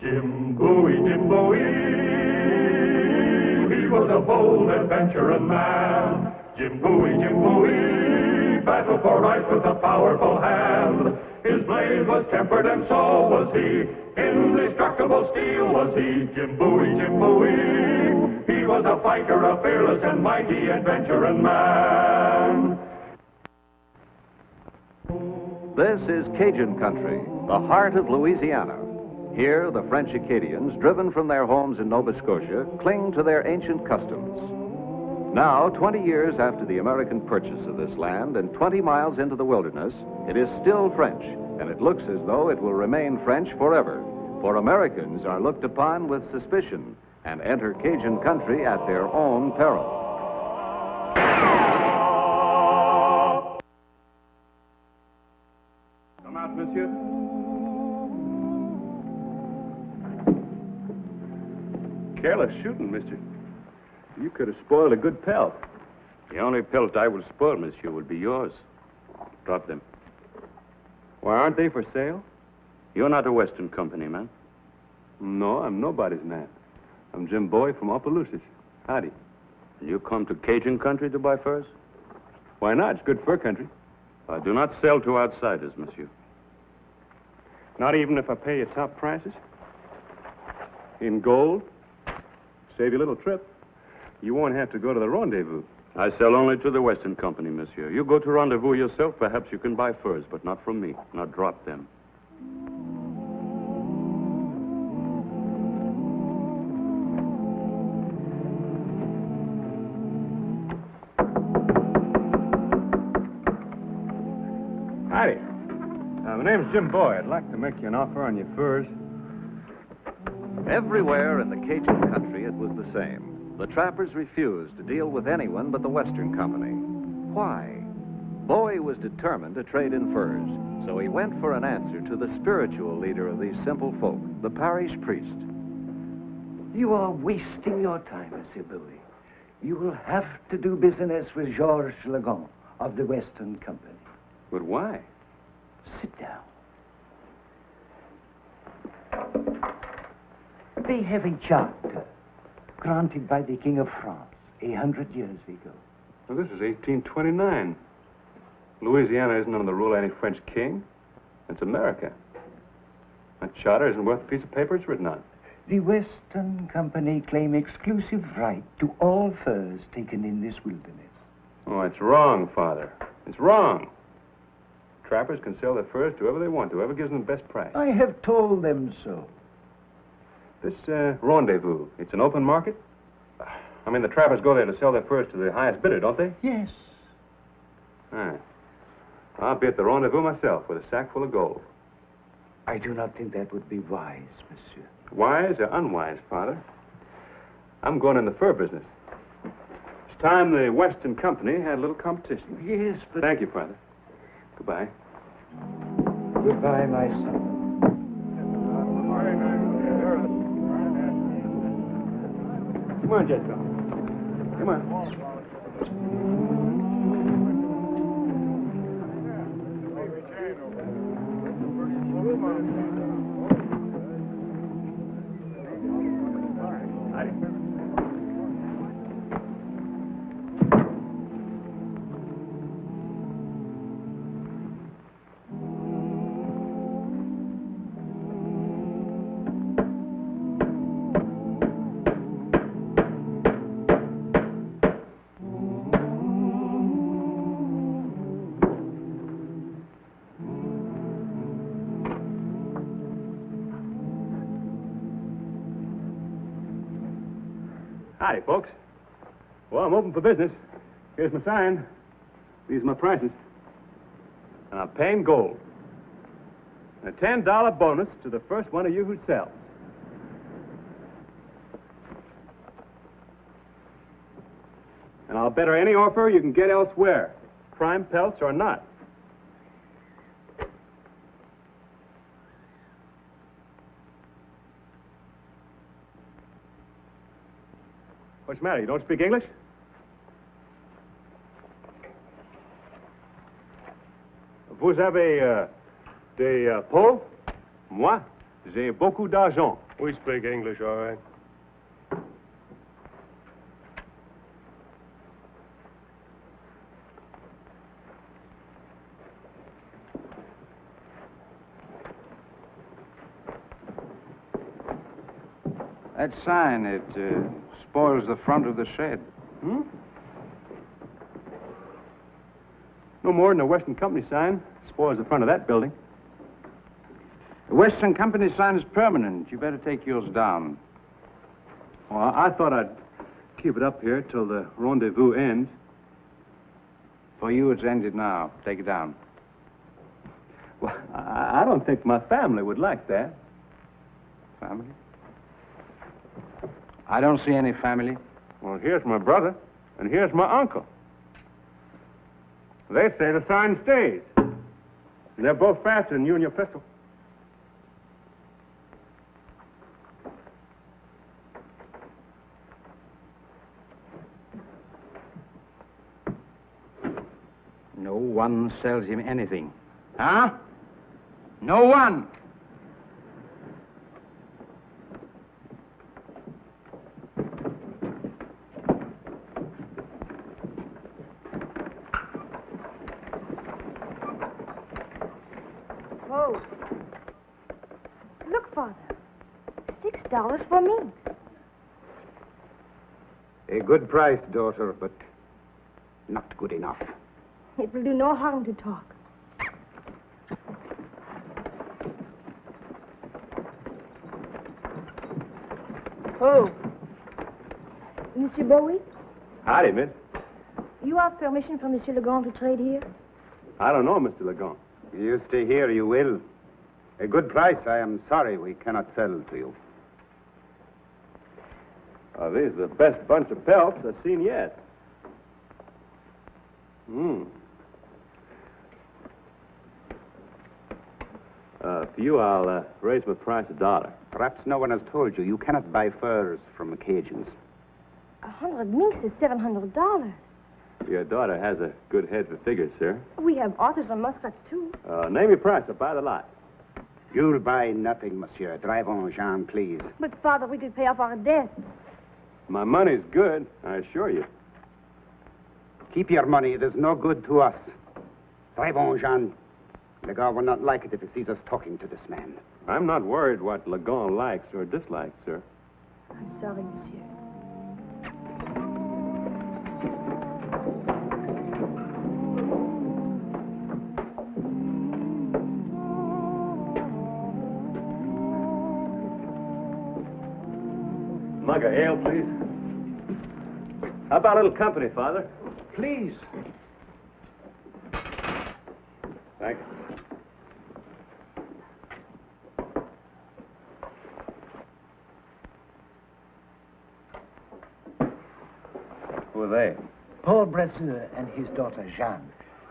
Jim Bowie, Jim Bowie, he was a bold adventuring man. Jim Bowie, battled for right with a powerful hand. His blade was tempered and so was he. Indestructible steel was he. Jim Bowie, he was a fighter, a fearless and mighty adventuring man. This is Cajun country, the heart of Louisiana. Here, the French Acadians, driven from their homes in Nova Scotia, cling to their ancient customs. Now, 20 years after the American purchase of this land and 20 miles into the wilderness, it is still French, and it looks as though it will remain French forever. For Americans are looked upon with suspicion and enter Cajun country at their own peril. Come out, monsieur. Careless shooting, mister. You could have spoiled a good pelt. The only pelt I will spoil, monsieur, will be yours. Drop them. Why, aren't they for sale? You're not a Western company, man. No, I'm nobody's man. I'm Jim Bowie from Opelousas. Howdy. You come to Cajun country to buy furs? Why not? It's good fur country. I do not sell to outsiders, monsieur. Not even if I pay you top prices? In gold? Save you a little trip. You won't have to go to the rendezvous. I sell only to the Western company, monsieur. You go to rendezvous yourself, perhaps you can buy furs, but not from me. Now drop them. Howdy. My name's Jim Bowie. I'd like to make you an offer on your furs. Everywhere in the Cajun country, it was the same. The trappers refused to deal with anyone but the Western company. Why? Bowie was determined to trade in furs, so he went for an answer to the spiritual leader of these simple folk, the parish priest. You are wasting your time, Monsieur Bowie. You will have to do business with Georges Legon of the Western Company. But why? Sit down. They have a charter granted by the King of France 100 years ago. Well, this is 1829. Louisiana isn't under the rule of any French king. It's America. That charter isn't worth the piece of paper it's written on. The Western Company claim exclusive right to all furs taken in this wilderness. Oh, it's wrong, Father. It's wrong. Trappers can sell their furs to whoever they want, whoever gives them the best price. I have told them so. This rendezvous, it's an open market? I mean, the trappers go there to sell their furs to the highest bidder, don't they? Yes. All right. I'll be at the rendezvous myself with a sack full of gold. I do not think that would be wise, monsieur. Wise or unwise, Father? I'm going in the fur business. It's time the Western Company had a little competition. Yes, but... Thank you, Father. Goodbye. Goodbye, my son. Come on, Jetco. Come on. Howdy, folks. Well, I'm open for business. Here's my sign. These are my prices. And I'm paying gold. And a $10 bonus to the first one of you who sells. And I'll better any offer you can get elsewhere, prime pelts or not. What's the matter? You don't speak English? Vous avez des peaux? Moi, j'ai beaucoup d'argent. We speak English, all right. That sign, it spoils the front of the shed. Hmm? No more than a Western Company sign spoils the front of that building. The Western Company sign is permanent. You better take yours down. Well, I thought I'd keep it up here till the rendezvous ends. For you, it's ended now. Take it down. Well, I don't think my family would like that. Family? I don't see any family. Well, here's my brother, and here's my uncle. They say the sign stays. And they're both faster than you and your pistol. No one sells him anything. Huh? No one! Oh. Look, Father. $6 for me. A good price, daughter, but not good enough. It will do no harm to talk. Oh. Monsieur Bowie, Howdy, miss. you have permission from Monsieur Legrand to trade here? I don't know, Mr. Legon. You stay here, you will. A good price, I am sorry we cannot sell to you. These are the best bunch of pelts I've seen yet. For you, I'll raise my price $1. Perhaps no one has told you, you cannot buy furs from Cajuns. 100 minks is $700. Your daughter has a good head for figures, sir. We have otters and muskrats, too. Name your price. I'll buy the lot. You'll buy nothing, monsieur. Drive on, Jean, please. But, Father, we could pay off our debts. My money's good, I assure you. Keep your money. It is no good to us. Drive on, Jean. Legar will not like it if he sees us talking to this man. I'm not worried what Legon likes or dislikes, sir. I'm sorry, monsieur. Mug of ale, please. How about a little company, Father? Please. Thank you. Who are they? Paul Brasseur and his daughter, Jeanne.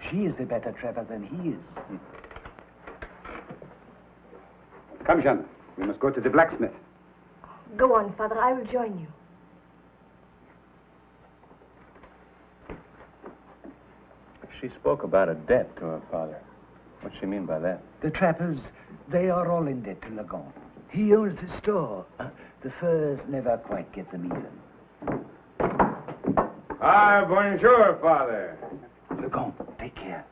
She is a better trapper than he is. Come, Jean. We must go to the blacksmith. Go on, Father. I will join you. She spoke about a debt to her father. What's she mean by that? The trappers, they are all in debt to Legon. He owns the store. The furs never quite get them even. Ah, bonjour, Father. Legon, take care.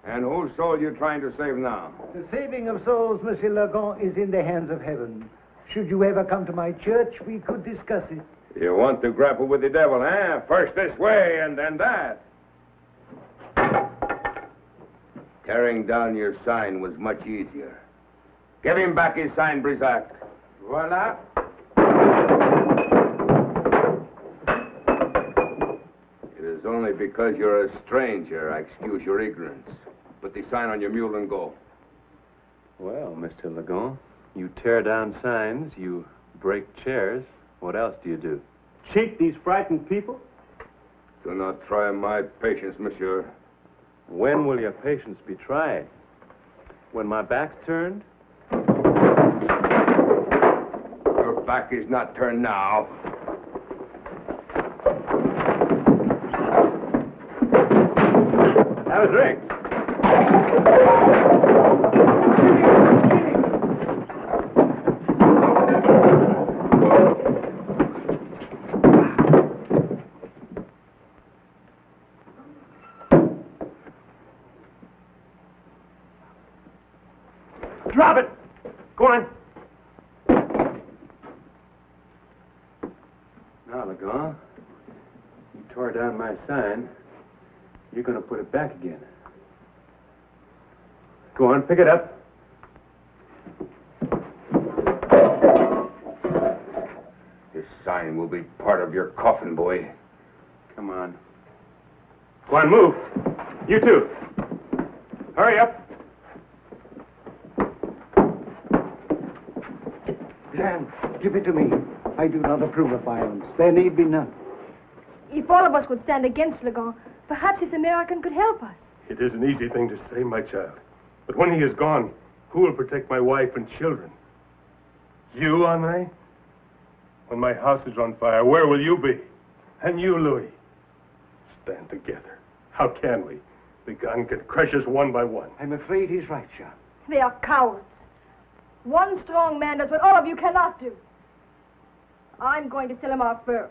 And whose soul you trying to save now? The saving of souls, Monsieur Legon, is in the hands of heaven. Should you ever come to my church, we could discuss it. You want to grapple with the devil, eh? First this way and then that. Tearing down your sign was much easier. Give him back his sign, Brisac. Voila. It is only because you're a stranger I excuse your ignorance. Put the sign on your mule and go. Well, Mr. Legon, you tear down signs, you break chairs. What else do you do? Cheat these frightened people? Do not try my patience, monsieur. When will your patience be tried? When my back's turned? Your back is not turned now. Have a drink. Drop it! Go on. Now, Lagon, you tore down my sign. You're going to put it back again. Go on, pick it up. This sign will be part of your coffin, boy. Come on. Go on, move. You too. Hurry up. Jean, give it to me. I do not approve of violence. There need be none. If all of us would stand against Legon, perhaps this American could help us. It is an easy thing to say, my child. But when he is gone, who will protect my wife and children? You, Henri? When my house is on fire, where will you be? And you, Louis? Stand together. How can we? The gun can crush us one by one. I'm afraid he's right, Jean. They are cowards. One strong man does what all of you cannot do. I'm going to sell him our furs.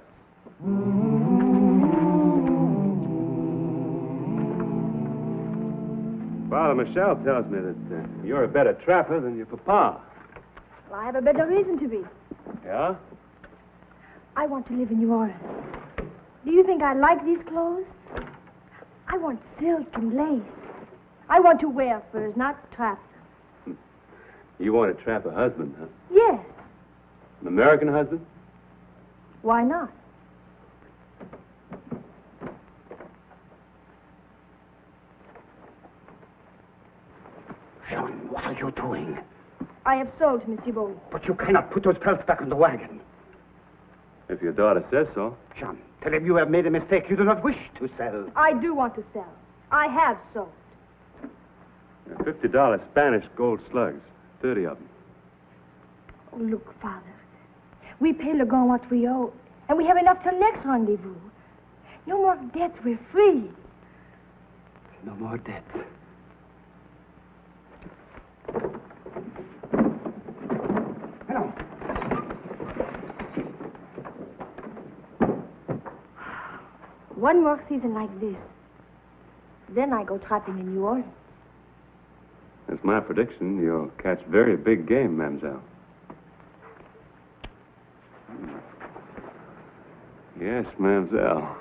Father Michel tells me that you're a better trapper than your papa. Well, I have a better reason to be. Yeah? I want to live in New Orleans. Do you think I like these clothes? I want silk and lace. I want to wear furs, not trap them. You want to trap a husband, huh? Yes. An American husband? Why not? Jean, what are you doing? I have sold to Monsieur Bowie. But you cannot put those pelts back on the wagon. If your daughter says so. Jean, tell him you have made a mistake. You do not wish to sell. I do want to sell. I have sold. $50 Spanish gold slugs. 30 of them. Oh, look, Father. We pay Legon what we owe, and we have enough till next rendezvous. No more debts. We're free. No more debts. Hello. One more season like this. Then I go trapping in New Orleans. That's my prediction. You'll catch very big game, mademoiselle. Yes, mademoiselle.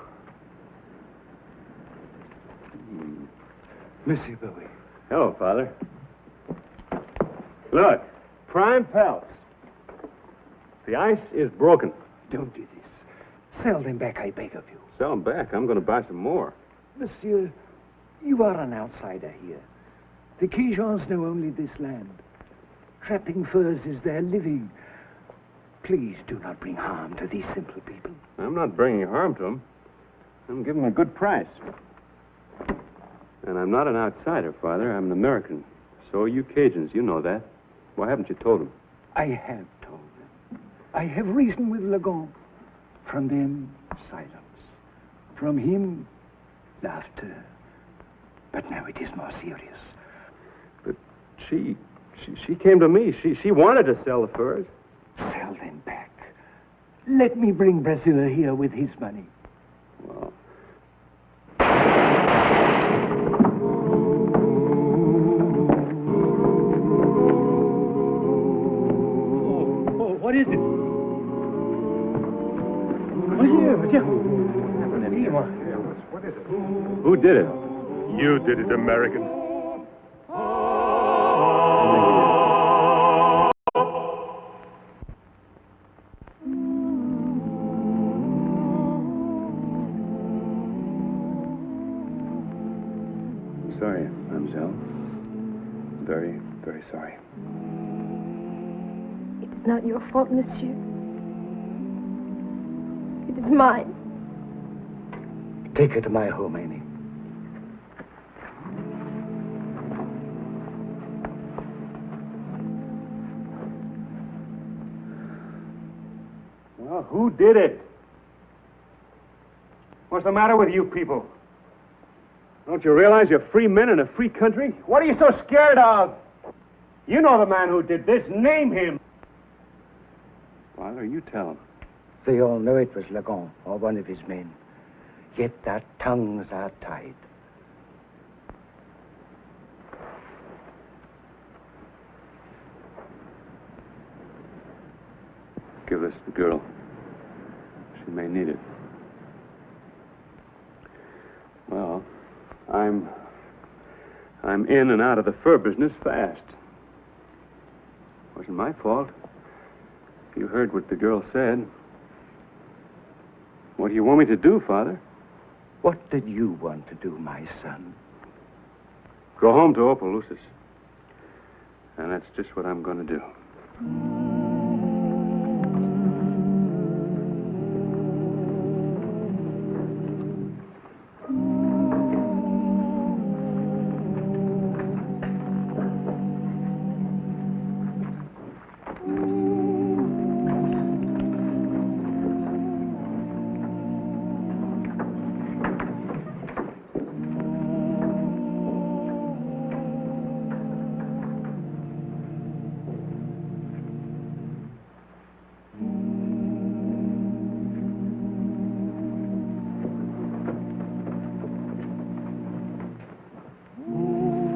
Monsieur Bowie. Hello, Father. Look, prime pelts. The ice is broken. Don't do this. Sell them back, I beg of you. Sell them back. I'm going to buy some more. Monsieur, you are an outsider here. The Cajuns know only this land. Trapping furs is their living. Please do not bring harm to these simple people. I'm not bringing harm to them. I'm giving them a good price. And I'm not an outsider, Father. I'm an American. So are you Cajuns. You know that. Why haven't you told them? I have told them. I have reasoned with Legon. From them, silence. From him, laughter. But now it is more serious. But she came to me. She wanted to sell the furs. Sell them back. Let me bring Brazil here with his money. Well, what is it? What is it? who did it? You did it, American. Sorry, mademoiselle. Very, very sorry. It is not your fault, monsieur. It is mine. Take her to my home, Annie. Well, who did it? What's the matter with you people? Don't you realize you're free men in a free country? What are you so scared of? You know the man who did this. Name him. Father, you tell him. They all know it was Legon or one of his men. Yet their tongues are tied. Give this to the girl. She may need it. Well, I'm in and out of the fur business fast. Wasn't my fault. You heard what the girl said. What do you want me to do, Father? What did you want to do, my son? Go home to Opelousas. And that's just what I'm going to do.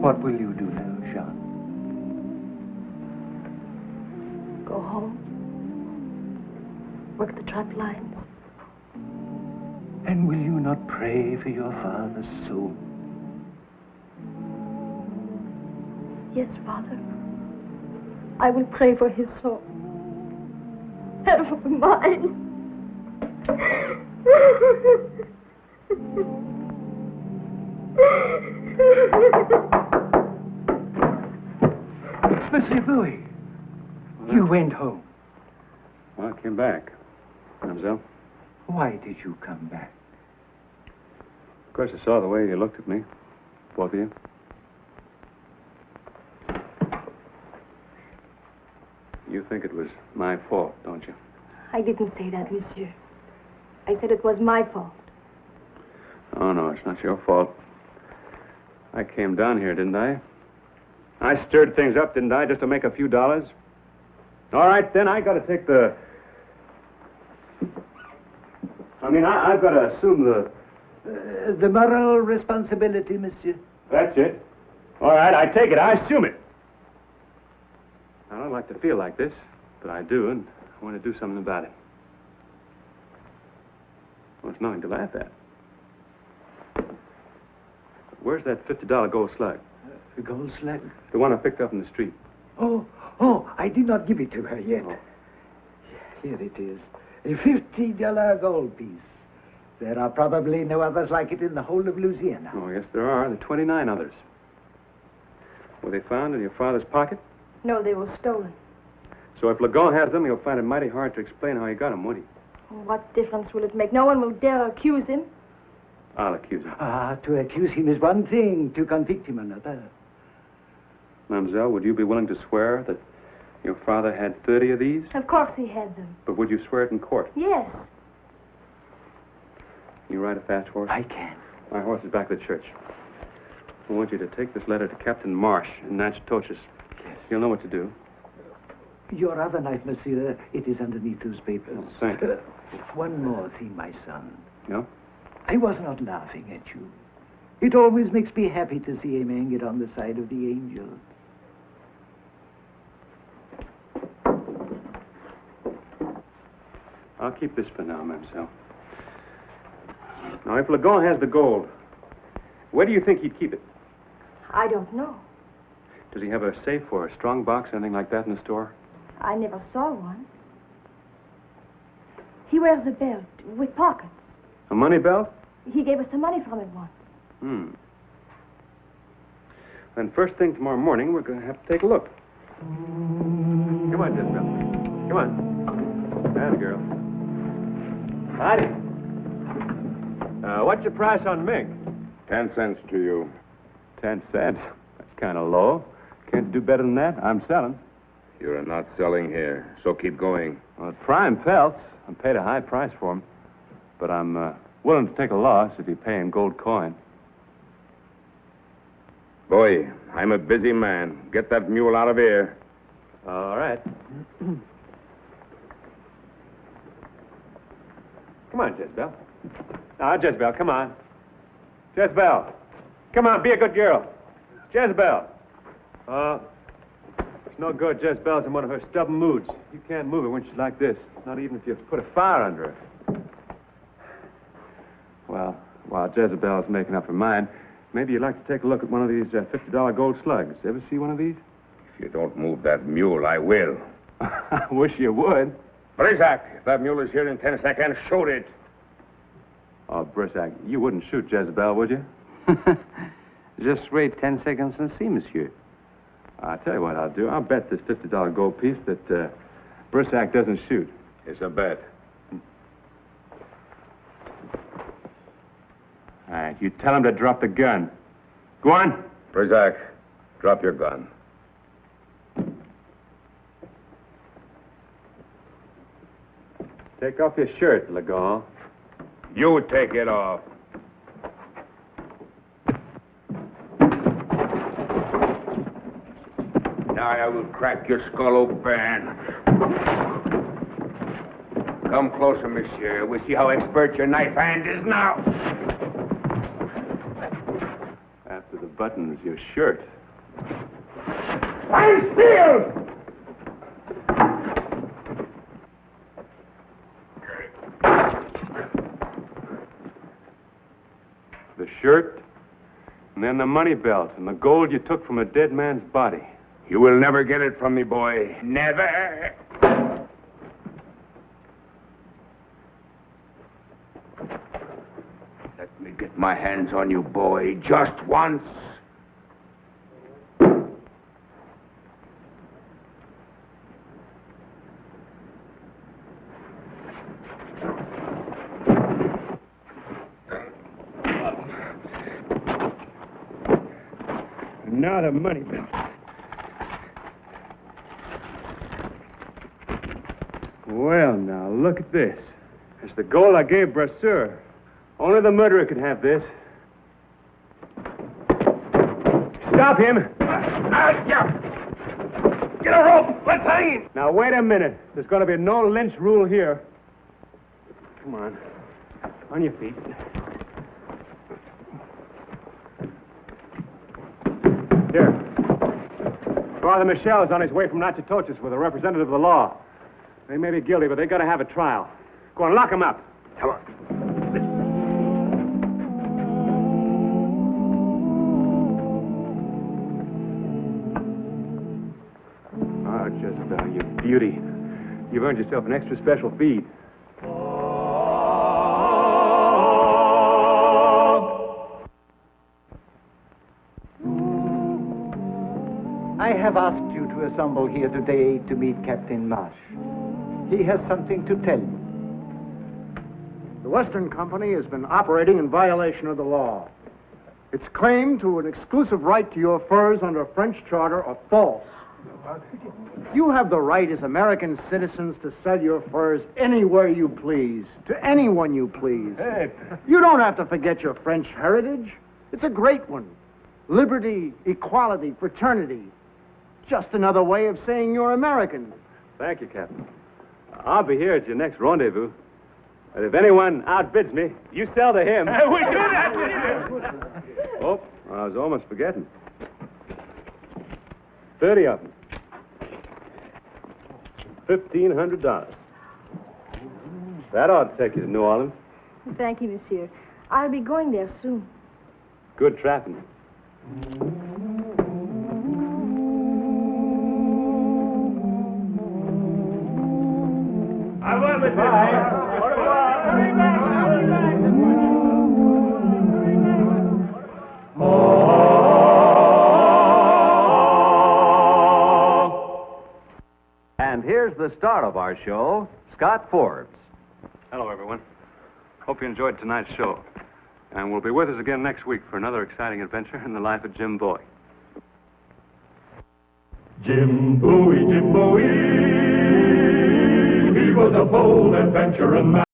What will you do now, Jean? Go home. Work the traplines. And will you not pray for your father's soul? Yes, Father. I will pray for his soul. And for mine. Monsieur Bowie, you went home. Well, I came back. Mademoiselle? Why did you come back? Of course, I saw the way you looked at me. Both of you. You think it was my fault, don't you? I didn't say that, monsieur. I said it was my fault. Oh, no, it's not your fault. I came down here, didn't I? I stirred things up, didn't I, just to make a few dollars? All right, then, I got to take the... I've got to assume The moral responsibility, monsieur. That's it. All right, I take it. I assume it. I don't like to feel like this, but I do, and I want to do something about it. Well, it's nothing to laugh at. Where's that $50 gold slug? The gold slug? The one I picked up in the street. Oh, I did not give it to her yet. Oh. Here it is. A $50 gold piece. There are probably no others like it in the whole of Louisiana. Oh, yes, there are. There are 29 others. Were they found in your father's pocket? No, they were stolen. So if Lagon has them, he'll find it mighty hard to explain how he got them, won't he? What difference will it make? No one will dare accuse him. I'll accuse him. To accuse him is one thing, to convict him another. Mademoiselle, would you be willing to swear that your father had 30 of these? Of course he had them. But would you swear it in court? Yes. Can you ride a fast horse? I can. My horse is back at the church. I want you to take this letter to Captain Marsh in Natchitoches. Yes. He'll know what to do. Your other knife, monsieur, it is underneath those papers. Oh, thank you. One more thing, my son. Yeah? I was not laughing at you. It always makes me happy to see a man get on the side of the angel. I'll keep this for now, mademoiselle. Now, if Lagon has the gold, where do you think he'd keep it? I don't know. Does he have a safe or a strong box, anything like that in the store? I never saw one. He wears a belt with pockets. A money belt? He gave us some money from it once. Then first thing tomorrow morning, we're going to have to take a look. Come on, Jezebel. Come on. That girl. Howdy. What's your price on mink? 10 cents to you. 10 cents. That's kind of low. Can't do better than that. I'm selling. You're not selling here, so keep going. Well, prime pelts. I'm paid a high price for them. But I'm willing to take a loss if you pay in gold coin. Boy, I'm a busy man. Get that mule out of here. All right. Come on, Jezebel. Now, Jezebel, come on. Jezebel. Come on, be a good girl. Jezebel. It's no good. Jezebel's in one of her stubborn moods. You can't move her when she's like this. Not even if you put a fire under her. Well, while Jezebel's making up her mind, maybe you'd like to take a look at one of these $50 gold slugs. Ever see one of these? If you don't move that mule, I will. I wish you would. Brisac, if that mule is here in 10 seconds, shoot it. Oh, Brisac, you wouldn't shoot Jezebel, would you? Just wait 10 seconds and see, monsieur. I'll tell you what I'll do. I'll bet this $50 gold piece that Brisac doesn't shoot. It's a bet. All right, you tell him to drop the gun. Go on. Brisac, drop your gun. Take off your shirt, Lagon. You take it off. Now I will crack your skull open. Come closer, monsieur. We'll see how expert your knife hand is now. After the button's your shirt. Stand still! The shirt, and then the money belt, and the gold you took from a dead man's body. You will never get it from me, boy. Never. Let me get my hands on you, boy, just once. Now the money belt. Well, now, look at this. It's the gold I gave Brasseur. Only the murderer could have this. Stop him! Get a rope! Let's hang him! Now, wait a minute. There's going to be no lynch rule here. Come on. On your feet. Here. Father Michel's on his way from Natchitoches with a representative of the law. They may be guilty, but they got to have a trial. Go on, lock them up. Come on. Oh, Jezebel, you beauty. You've earned yourself an extra special feed. I have asked you to assemble here today to meet Captain Marsh. He has something to tell you. The Western Company has been operating in violation of the law. Its claim to an exclusive right to your furs under a French charter are false. You have the right as American citizens to sell your furs anywhere you please, to anyone you please. Hey. You don't have to forget your French heritage. It's a great one. Liberty, equality, fraternity. Just another way of saying you're American. Thank you, Captain. I'll be here at your next rendezvous. But if anyone outbids me, you sell to him. We do that. Oh, I was almost forgetting. 30 of them. $1,500. That ought to take you to New Orleans. Thank you, monsieur. I'll be going there soon. Good trapping. I will, Mr. And here's the star of our show, Scott Forbes. Hello, everyone. Hope you enjoyed tonight's show. And we'll be with us again next week for another exciting adventure in the life of Jim Bowie. Jim Bowie, he was a bold adventurer man.